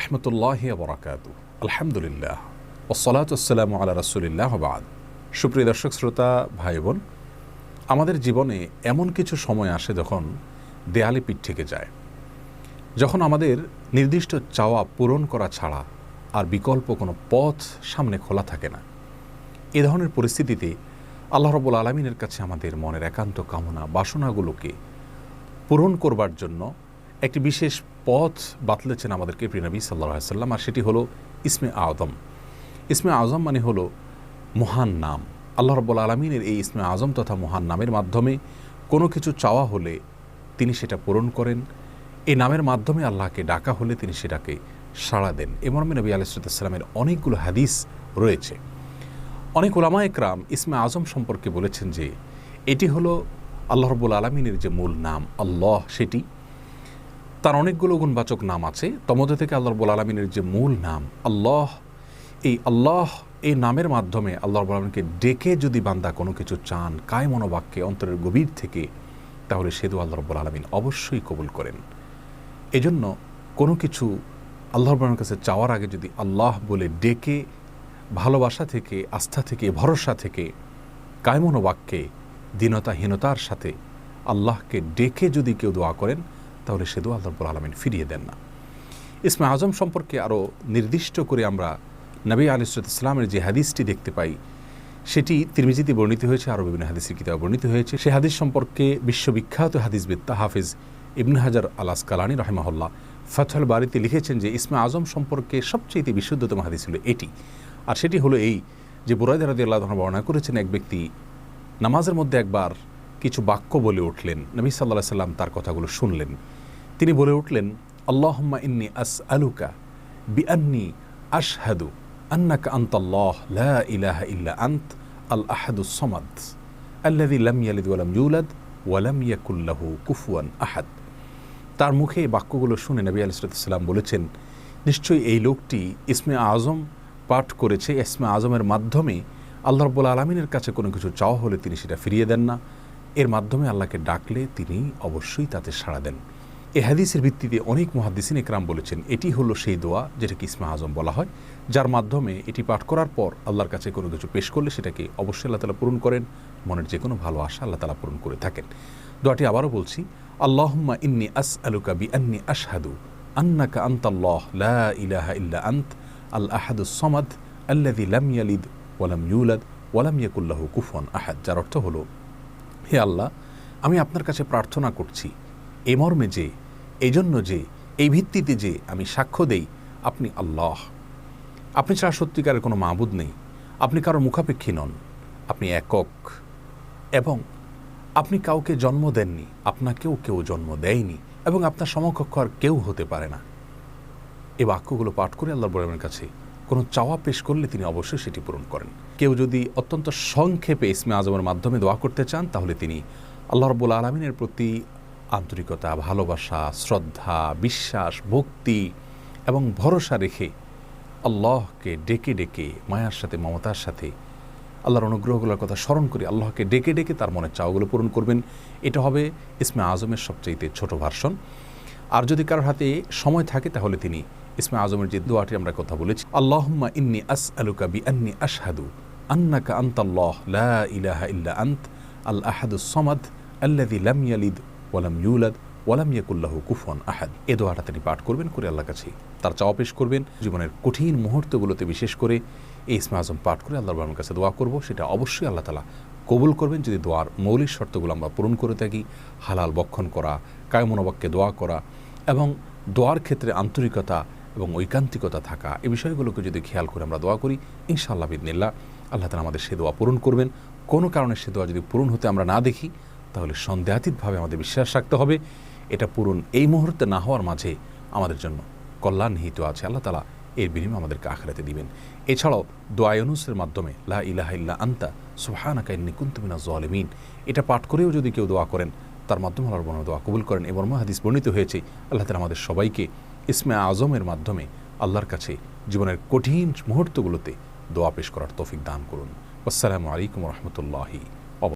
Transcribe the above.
ওরহমতুল্লাহি ওয়া বারাকাতুহু। আলহামদুলিল্লাহ ওয়াসসালাতু ওয়াসসালামু আলা রাসূলিল্লাহ ওয়া বা'দ। সুপ্রিয় দর্শক শ্রোতা ভাই বোন, আমাদের জীবনে এমন কিছু সময় আসে যখন দেয়ালে পিঠ থেকে যায়, যখন আমাদের নির্দিষ্ট চাওয়া পূরণ করা ছাড়া আর বিকল্প কোনো পথ সামনে খোলা থাকে না। এ ধরনের পরিস্থিতিতে আল্লাহ রাব্বুল আলামিনের কাছে আমাদের মনের একান্ত কামনা বাসনাগুলোকে পূরণ করবার জন্য একটি বিশেষ পথ বাতলেছেন আমাদেরকে প্রিয় নবী সাল্লাল্লাহু আলাইহি ওয়াসাল্লাম, আর সেটি হলো ইসমে আযম। ইসমে আযম মানে হলো মহান নাম। আল্লাহ রাব্বুল আলামিনের এই ইসমে আযম তথা মহান নামের মাধ্যমে কোনো কিছু চাওয়া হলে তিনি সেটা পূরণ করেন। এই নামের মাধ্যমে আল্লাহকে ডাকা হলে তিনি সেটাকে সাড়া দেন। এ মর্মে নবী আলাইহিস সালামের অনেকগুলো হাদিস রয়েছে। অনেক উলামা একরাম ইসমে আযম সম্পর্কে বলেছেন যে এটি হলো আল্লাহ রাব্বুল আলামিনের যে মূল নাম আল্লাহ, সেটি তার অনেকগুলো গুণবাচক নাম আছে। তমধ্যে থেকে আল্লাহ রাব্বুল আলামিনের যে মূল নাম আল্লাহ, এই নামের মাধ্যমে আল্লাহ রাব্বুল আলামিনকে ডেকে যদি বান্দা কোনো কিছু চান কায় মনোবাক্যে অন্তরের গভীর থেকে, তাহলে সে দোয়া আল্লাহ রাব্বুল আলামিন অবশ্যই কবুল করেন। এজন্য কোনো কিছু আল্লাহ রাব্বুল আলামিনের কাছে চাওয়ার আগে যদি আল্লাহ বলে ডেকে ভালোবাসা থেকে, আস্থা থেকে, ভরসা থেকে, কায় মনোবাক্যে দীনতাহীনতার সাথে আল্লাহকে ডেকে যদি কেউ দোয়া করেন, তাহলে সে দোয়া আল্লাহ রাব্বুল আলামিন ফিরিয়ে দেন না। ইসমে আযম সম্পর্কে আরও নির্দিষ্ট করে আমরা নবী আলাইহিস সালামের যে হাদিসটি দেখতে পাই, সেটি তিরমিজিতে বর্ণিত হয়েছে, আরও বিভিন্ন হাদিসের কিতাবে বর্ণিত হয়েছে। সে হাদিস সম্পর্কে বিশ্ববিখ্যাত হাদিসবিদ হাফিজ ইবনে হাজার আল আসকালানী রাহিমাহুল্লাহ ফাতহুল বারীতে লিখেছেন যে ইসমে আযম সম্পর্কে সবচেয়ে বিশুদ্ধতম হাদিস হলো এটি। আর সেটি হলো এই যে বুরায়দা রাদিয়াল্লাহু আনহু বর্ণনা করেছেন, এক ব্যক্তি নামাজের মধ্যে একবার কিছু বাক্য বলে উঠলেন। নবী সাল্লাল্লাহু আলাইহি সাল্লাম তার কথাগুলো শুনলেন। তিনি বলে উঠলেন, আল্লাহুম্মা ইন্নী আসআলুকা বিআন্নী আশহাদু আন্নাকা আনতাল্লাহ লা ইলাহা ইল্লা আনত আল আহাদুস সামাদ আল্লাযী লাম ইয়ালিদ ওয়া লাম ইউলাদ ওয়া লাম ইয়াকুল লাহু কুফুয়ান আহাদ। তার মুখে এই বাক্যগুলো শুনে নবী আলাইহিস সালাম বলেছেন, নিশ্চয়ই এই লোকটি ইসমে আযম পাঠ করেছে। ইসমে আযমের মাধ্যমে আল্লাহ রাব্বুল আলামিনের কাছে কোনো কিছু চাওয়া হলে তিনি সেটা ফিরিয়ে দেন না। এর মাধ্যমে আল্লাহকে ডাকলে তিনি অবশ্যই তাতে সাড়া দেন। এই হাদিসের ভিত্তিতে অনেক মুহাদ্দিসিন ইকরাম বলেছেন এটি হলো সেই দোয়া যেটাকে ইসমে আযম বলা হয়, যার মাধ্যমে এটি পাঠ করার পর আল্লাহর কাছে কোনো কিছু পেশ করলে সেটাকে অবশ্যই আল্লাহ তাআলা পূরণ করেন। মনের যে কোনো ভালো আশা আল্লাহ তাআলা পূরণ করে থাকেন। দোয়াটি আবারও বলছি, আল্লাহুম্মা ইন্নী আসআলুকা বিআন্নী আশহাদু আন্নাকা আনতাল্লাহ লা ইলাহা ইল্লা আনত আল আহাদুস সামাদ আল্লাযী লাম ইয়ালিদ ওয়া লাম ইউলাদ ওয়া লাম ইয়াকুল লাহু কুফুয়ান আহাদ। যার অর্থ হলো, হে আল্লাহ, আমি আপনার কাছে প্রার্থনা করছি এ মর্মে যে, এই জন্য যে, এই ভিত্তিতে যে আমি সাক্ষ্য দেই আপনি আল্লাহ, আপনি ছাড়া সত্যিকারের কোনো মাবুদ নেই, আপনি কারো মুখাপেক্ষী নন, আপনি একক, এবং আপনি কাউকে জন্ম দেননি, আপনাকেও কেউ জন্ম দেয়নি, এবং আপনার সমকক্ষ আর কেউ হতে পারে না। এই বাক্যগুলো পাঠ করে আল্লাহর বড়ের কাছে কোনো চাওয়া পেশ করলে তিনি অবশ্যই সেটি পূরণ করেন। কেউ যদি অত্যন্ত সংক্ষেপে ইসমে আযমের মাধ্যমে দোয়া করতে চান, তাহলে তিনি আল্লাহ রাব্বুল আলামিনের প্রতি আন্তরিকতা, ভালোবাসা, শ্রদ্ধা, বিশ্বাস, ভক্তি এবং ভরসা রেখে আল্লাহকে ডেকে ডেকে মায়ার সাথে, মমতার সাথে আল্লাহর অনুগ্রহগুলোর কথা স্মরণ করে আল্লাহকে ডেকে ডেকে তার মনের চাওয়াগুলো পূরণ করবেন। এটা হবে ইসমে আযমের সবচাইতে ছোট ভার্সন। আর যদি কারোর হাতে সময় থাকে, তাহলে তিনি ইসমে আযমের যে দোয়াটি আমরা কথা বলেছি, আল্লাহুম্মা ইন্নী আসআলুকা বিআন্নী আশহাদু আন্নাকা আনতাল্লাহ লা ইলাহা ইল্লা আনত আল আহাদুস সামাদ আল্লাযী লাম ইয়ালিদ ওয়া লাম ইউলাদ ওয়া লাম ইয়াকুল লাহু কুফুয়ান আহাদ। এই দোয়াটা তিনি পাঠ করবেন, করে আল্লাহর কাছে তার চাওয়া পেশ করবেন। জীবনের কঠিন মুহূর্তগুলোতে বিশেষ করে এই ইসমে আযম পাঠ করে আল্লাহর বাবার কাছে দোয়া করব, সেটা অবশ্যই আল্লাহ তাআলা কবুল করবেন যদি দোয়ার মৌলিক শর্তগুলো আমরা পূরণ করে থাকি। হালাল বক্ষণ করা, কায় মনোবাক্যে দোয়া করা এবং দোয়ার ক্ষেত্রে আন্তরিকতা এবং ঐকান্তিকতা থাকা, এই বিষয়গুলোকে যদি খেয়াল করে আমরা দোয়া করি, ইনশাআল্লাহ বিইذনিল্লাহ আল্লাহ তাআলা আমাদের সে দোয়া পূরণ করবেন। কোনো কারণে সে দোয়া যদি পূরণ হতে আমরা না দেখি, তাহলে সন্দেহাতীতভাবে আমাদের বিশ্বাস রাখতে হবে এটা পূরণ এই মুহূর্তে না হওয়ার মাঝে আমাদের জন্য কল্যাণ নিহিত আছে। আল্লাহ তাআলা এর বিনিময়ে আমাদেরকে আখিরাতে দিবেন। এছাড়াও দোয়া ইউনুসের মাধ্যমে লা ইলাহা ইল্লা আনতা সুবহানাকা ইন্নী কুনতু মিনাজ জালিমিন, এটা পাঠ করেও যদি কেউ দোয়া করেন, তার মাধ্যমে আল্লাহর দোয়া কবুল করেন। এবং হাদিস বর্ণিত হয়েছে, আল্লাহ তাআলা আমাদের সবাইকে ইসমে আযমের মাধ্যমে আল্লাহর কাছে জীবনের কঠিন মুহূর্তগুলোতে দোয়া পেশ করার তৌফিক দান করুন। আসসালামু আলাইকুম ওয়া রাহমাতুল্লাহি